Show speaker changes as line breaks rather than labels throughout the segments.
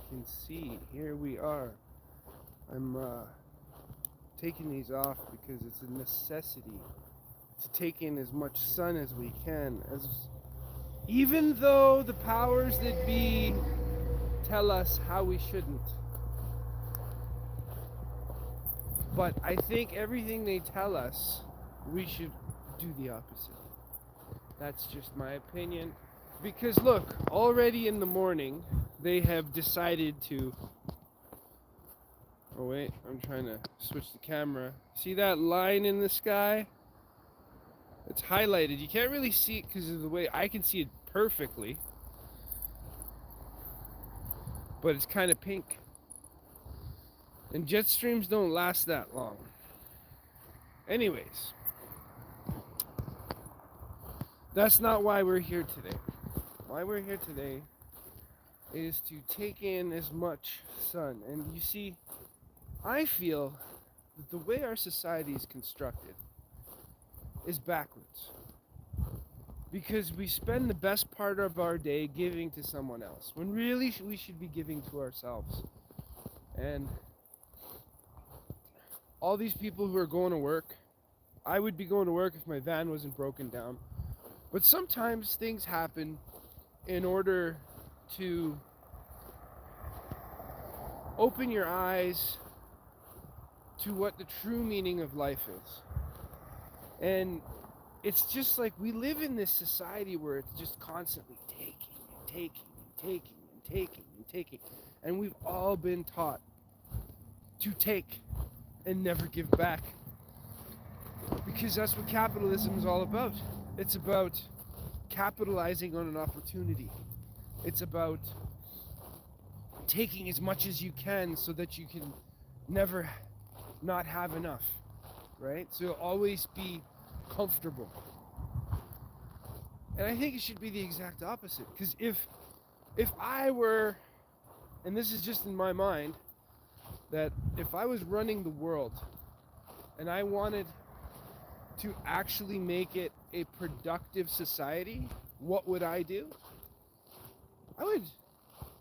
can see, here we are. I'm taking these off because it's a necessity to take in as much sun as we can, as even though the powers that be tell us how we shouldn't. But I think everything they tell us, we should do the opposite. That's just my opinion. Because look, already in the morning, they have decided to... Oh wait, I'm trying to switch the camera. See that line in the sky? It's highlighted. You can't really see it because of the way I can see it perfectly. But it's kind of pink. And jet streams don't last that long. Anyways, that's not why we're here today. Why we're here today is to take in as much sun. And you see, I feel that the way our society is constructed is backwards. Because we spend the best part of our day giving to someone else, when really we should be giving to ourselves. And all these people who are going to work, I would be going to work if my van wasn't broken down. But sometimes things happen in order to open your eyes to what the true meaning of life is. And it's just like we live in this society where it's just constantly taking and taking and taking and taking and taking. And we've all been taught to take and never give back. Because that's what capitalism is all about. It's about capitalizing on an opportunity. It's about taking as much as you can so that you can never not have enough, right? So always be comfortable. And I think it should be the exact opposite. Because if I were, and this is just in my mind, that if I was running the world and I wanted to actually make it a productive society, what would I do?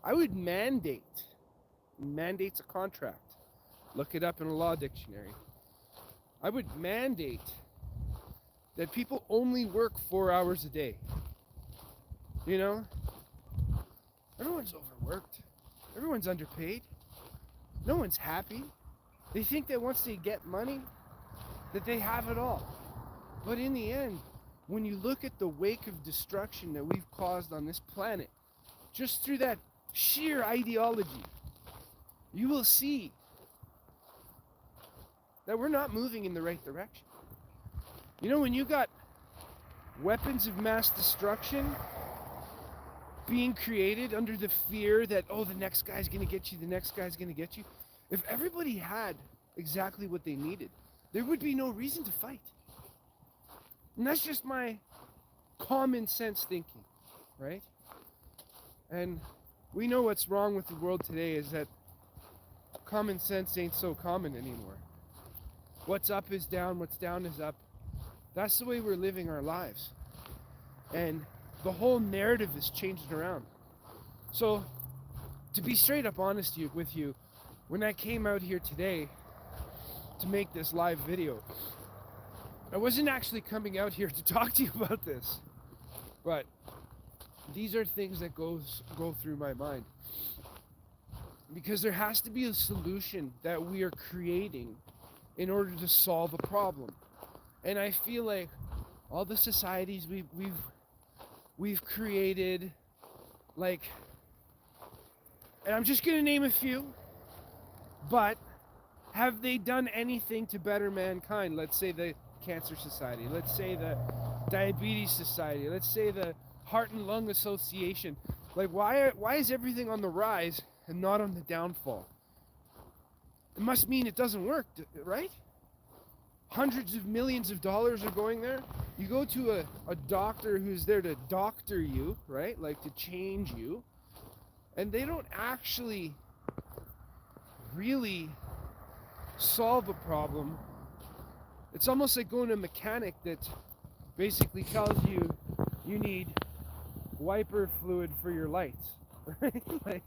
I would mandate. Mandate's a contract. Look it up in a law dictionary. I would mandate that people only work 4 hours a day. You know? Everyone's overworked. Everyone's underpaid. No one's happy. They think that once they get money, that they have it all. But in the end, when you look at the wake of destruction that we've caused on this planet, just through that sheer ideology, you will see that we're not moving in the right direction. You know, when you got weapons of mass destruction being created under the fear that, oh, the next guy's gonna get you, the next guy's gonna get you. If everybody had exactly what they needed, there would be no reason to fight. And that's just my common sense thinking, right? And we know what's wrong with the world today is that common sense ain't so common anymore. What's up is down, what's down is up. That's the way we're living our lives. And the whole narrative is changing around. So, to be straight up honest with you, when I came out here today to make this live video, I wasn't actually coming out here to talk to you about this. But these are things that go through my mind. Because there has to be a solution that we are creating in order to solve a problem. And I feel like all the societies we've created, like, and I'm just gonna name a few, but have they done anything to better mankind? Let's say the Cancer Society, let's say the Diabetes Society, let's say the Heart and Lung Association. Like, why is everything on the rise and not on the downfall? It must mean it doesn't work, right? Hundreds of millions of dollars are going there. You go to a doctor who's there to doctor you, right? Like to change you. And they don't actually really solve a problem. It's almost like going to a mechanic that basically tells you you need wiper fluid for your lights, right? Like,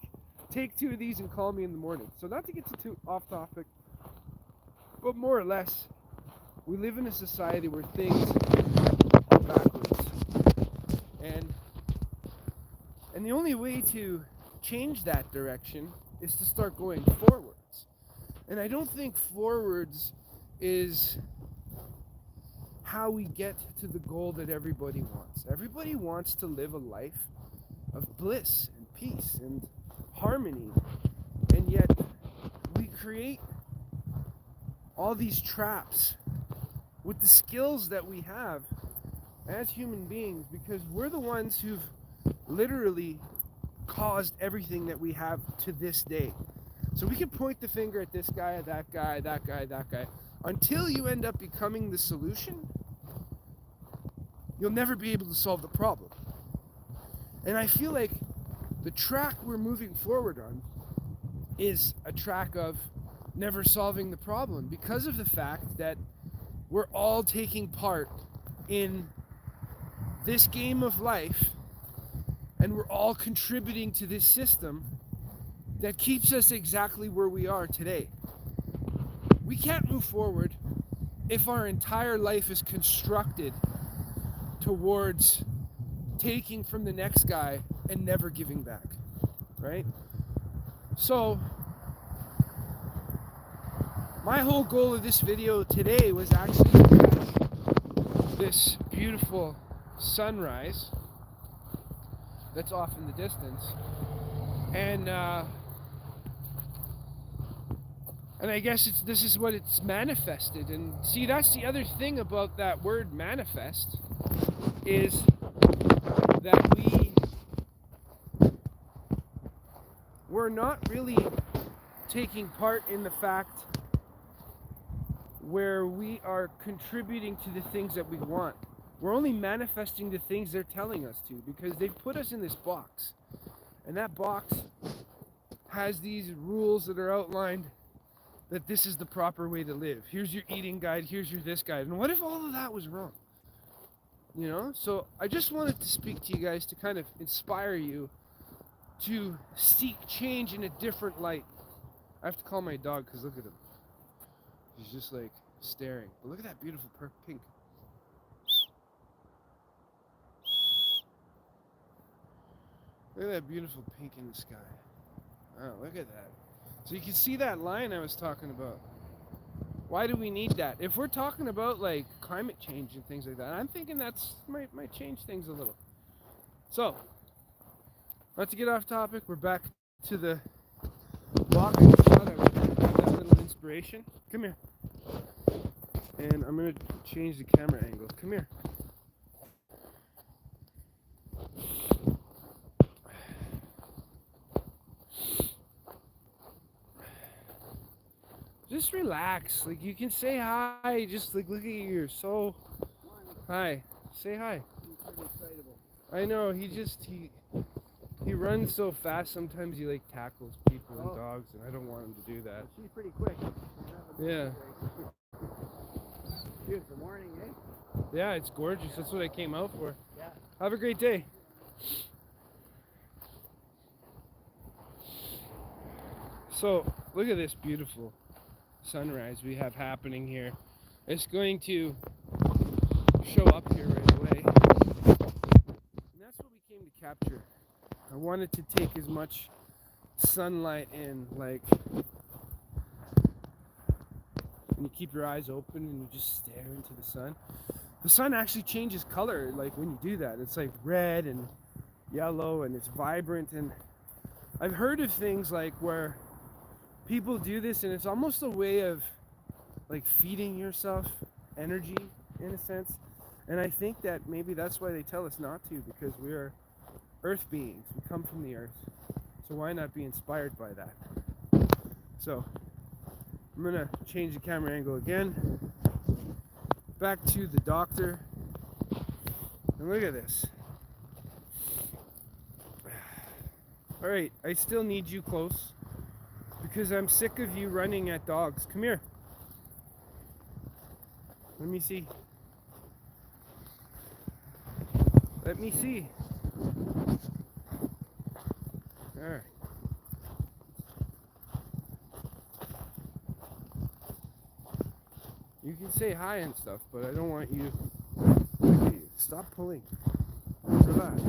take 2 of these and call me in the morning. So not to get too off topic, but more or less, we live in a society where things are backwards. And the only way to change that direction is to start going forwards. And I don't think forwards is how we get to the goal that everybody wants. Everybody wants to live a life of bliss and peace and harmony. And yet we create all these traps with the skills that we have as human beings, because we're the ones who've literally caused everything that we have to this day. So we can point the finger at this guy, that guy, that guy, that guy. Until you end up becoming the solution, you'll never be able to solve the problem. And I feel like the track we're moving forward on is a track of never solving the problem, because of the fact that we're all taking part in this game of life, and we're all contributing to this system that keeps us exactly where we are today. We can't move forward if our entire life is constructed towards taking from the next guy and never giving back, right? So my whole goal of this video today was actually to catch this beautiful sunrise that's off in the distance, and I guess this is what it's manifested. And see, that's the other thing about that word manifest, is that we're not really taking part in the fact where we are contributing to the things that we want. We're only manifesting the things they're telling us to, because they've put us in this box. And that box has these rules that are outlined that this is the proper way to live. Here's your eating guide, here's your this guide. And what if all of that was wrong? You know? So I just wanted to speak to you guys to kind of inspire you to seek change in a different light. I have to call my dog because look at him. He's just like staring. But look at that beautiful pink. Look at that beautiful pink in the sky. Oh, look at that. So you can see that line I was talking about. Why do we need that? If we're talking about like climate change and things like that, I'm thinking that's might change things a little. So, not to get off topic, we're back to the walk. I just thought I would have that little inspiration. Come here. And I'm going to change the camera angle. Come here. Just relax. Like, you can say hi. Just like look at you. You're so hi. Say hi. I know. He runs so fast. Sometimes he like tackles people and dogs, and I don't want him to do that.
She's pretty quick.
Yeah.
Beautiful morning, eh?
Yeah, it's gorgeous. That's what I came out for.
Yeah.
Have a great day. So, look at this beautiful sunrise we have happening here. It's going to show up here right away. And that's what we came to capture. I wanted to take as much sunlight in, like when you keep your eyes open and you just stare into the sun. The sun actually changes color, like when you do that. It's like red and yellow and it's vibrant. And I've heard of things like where people do this and it's almost a way of like feeding yourself energy in a sense. And I think that maybe that's why they tell us not to, because we are earth beings. We come from the earth. So why not be inspired by that? So I'm gonna change the camera angle again. Back to the doctor. And look at this. Alright, I still need you close because I'm sick of you running at dogs. Come here. Let me see. Let me see. Alright. You can say hi and stuff, but I don't want you. Okay, stop pulling. Relax.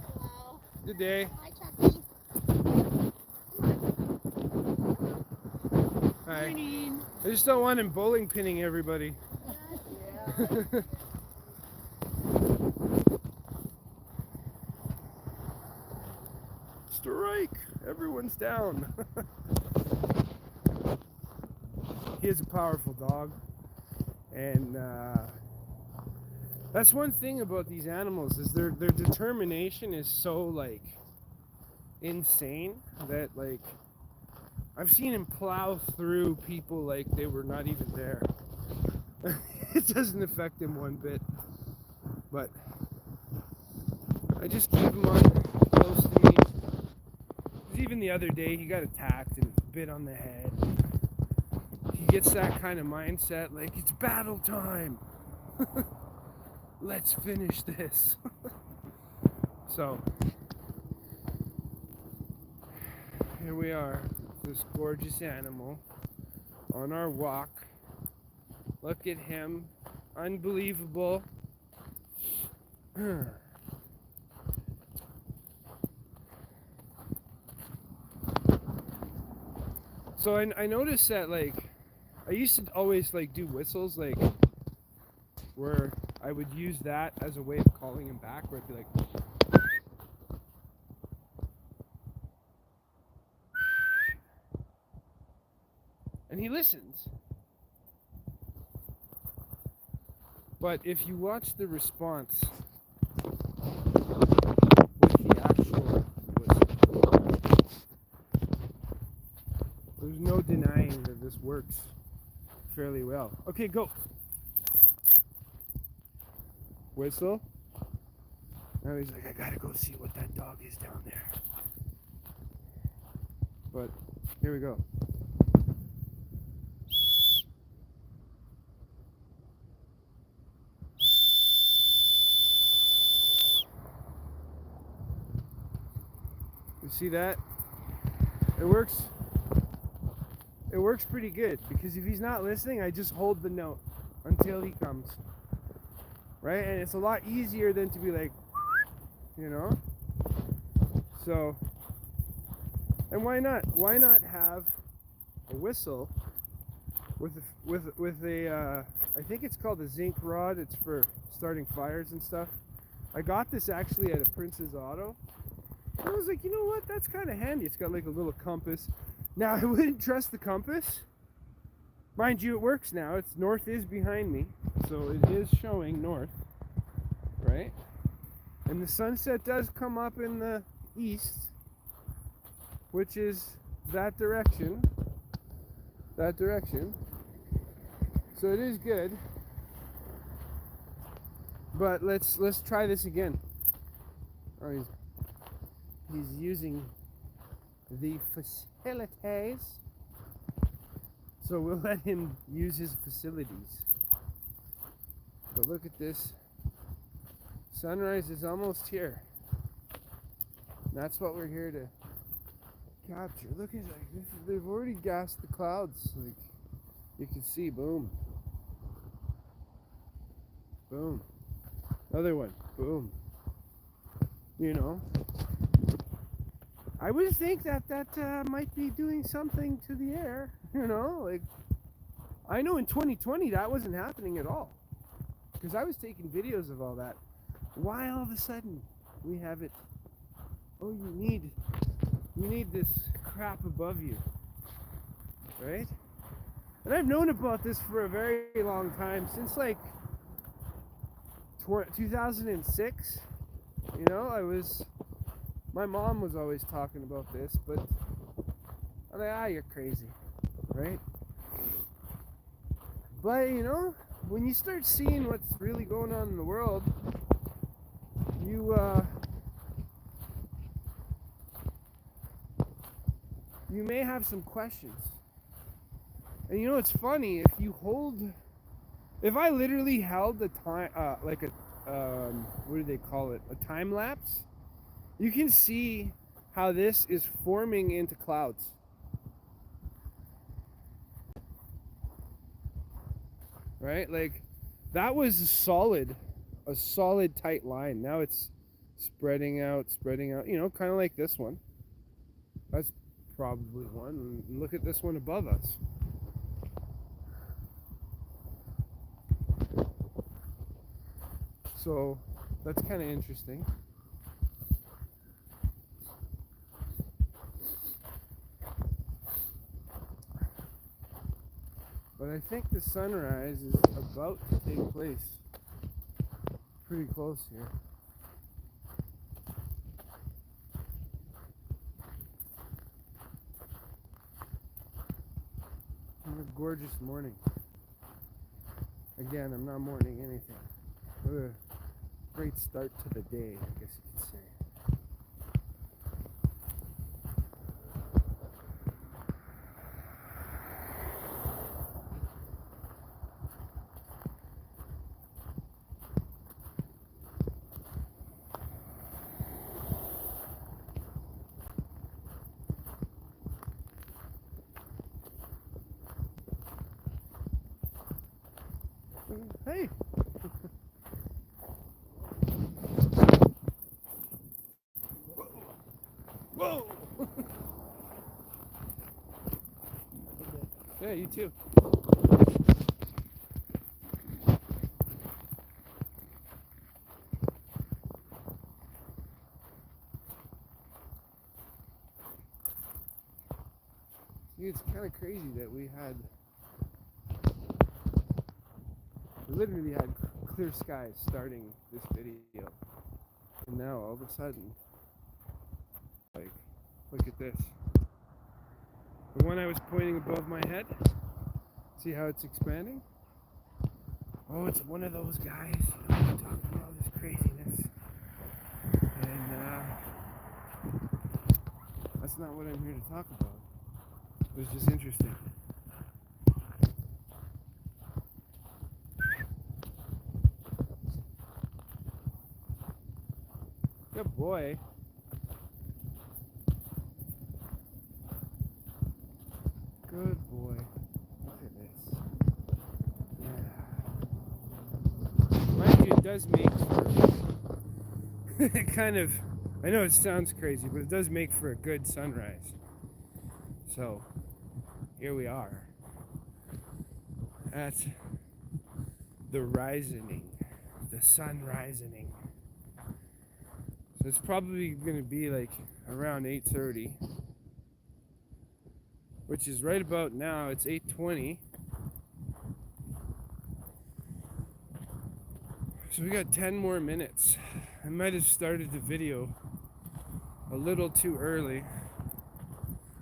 Hello.
Good day.
Hi, Chucky.
Hi.
Morning.
I just don't want him bowling pinning everybody.
Yeah.
Strike! Everyone's down. He is a powerful dog, and that's one thing about these animals is their determination is so like insane that like I've seen him plow through people like they were not even there. It doesn't affect him one bit, but I just keep him on close to me. 'Cause even the other day he got attacked and bit on the head. He gets that kind of mindset like it's battle time. Let's finish this. So here we are, this gorgeous animal on our walk. Look at him, unbelievable. So I noticed that like I used to always like do whistles like where I would use that as a way of calling him back, where I'd be like, and he listens. But if you watch the response with the actual whistle, there's no denying that this works fairly well. Okay, go. Whistle. Now he's like, I gotta go see what that dog is down there. But here we go. You see that? It works. It works pretty good because if he's not listening, I just hold the note until he comes. Right? And it's a lot easier than to be like, you know? So, and why not? Why not have a whistle with a I think it's called a zinc rod. It's for starting fires and stuff. I got this actually at a Prince's Auto. And I was like, you know what? That's kind of handy. It's got like a little compass. Now, I wouldn't trust the compass. Mind you, it works now. It's north is behind me, so it is showing north, right? And the sunset does come up in the east, which is that direction. That direction. So it is good. But let's try this again. Oh, he's using the facilities. So we'll let him use his facilities. But look at this. Sunrise is almost here. That's what we're here to capture. Look at that. They've already gassed the clouds. Like you can see, boom. Boom. Another one. Boom. You know. I would think that might be doing something to the air, you know, like I know in 2020 that wasn't happening at all because I was taking videos of all that. Why all of a sudden we have it? Oh, you need this crap above you, right? And I've known about this for a very long time, since like 2006. You know, my mom was always talking about this, but I'm like, you're crazy, right? But, you know, when you start seeing what's really going on in the world, you may have some questions. And you know, it's funny, if I literally held the time, like a, what do they call it? A time lapse, you can see how this is forming into clouds. Right? Like, that was a solid tight line. Now it's spreading out, you know, kind of like this one. That's probably one. And look at this one above us. So that's kind of interesting. But I think the sunrise is about to take place. Pretty close here. What a gorgeous morning. Again, I'm not morning anything. What a great start to the day, I guess you could say. Hey! Whoa! Yeah, you too. See, it's kind of crazy that we literally had clear skies starting this video, and now all of a sudden, like, look at this. The one I was pointing above my head, see how it's expanding? Oh, it's one of those guys, you know, talking about all this craziness. And that's not what I'm here to talk about. It was just interesting. Good boy. Good boy. Look at this. Yeah. Mind you, it does make for kind of, I know it sounds crazy, but it does make for a good sunrise. So, here we are at the rising, the sun rising. So it's probably going to be like around 8:30, which is right about now. It's 8:20. So we got 10 more minutes. I might have started the video a little too early.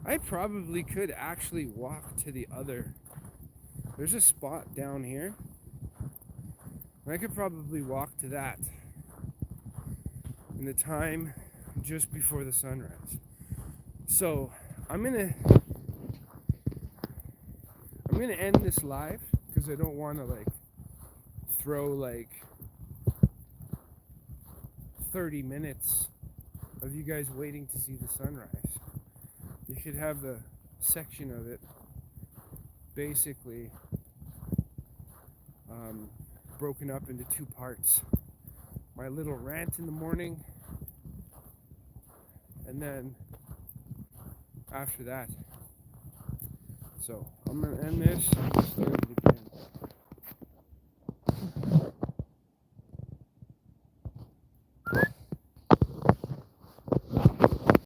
I probably could actually walk to the other. There's a spot down here. And I could probably walk to that in the time just before the sunrise. So I'm gonna end this live because I don't want to like throw like 30 minutes of you guys waiting to see the sunrise. You should have the section of it basically broken up into two parts. My little rant in the morning, and then after that. So I'm gonna end this.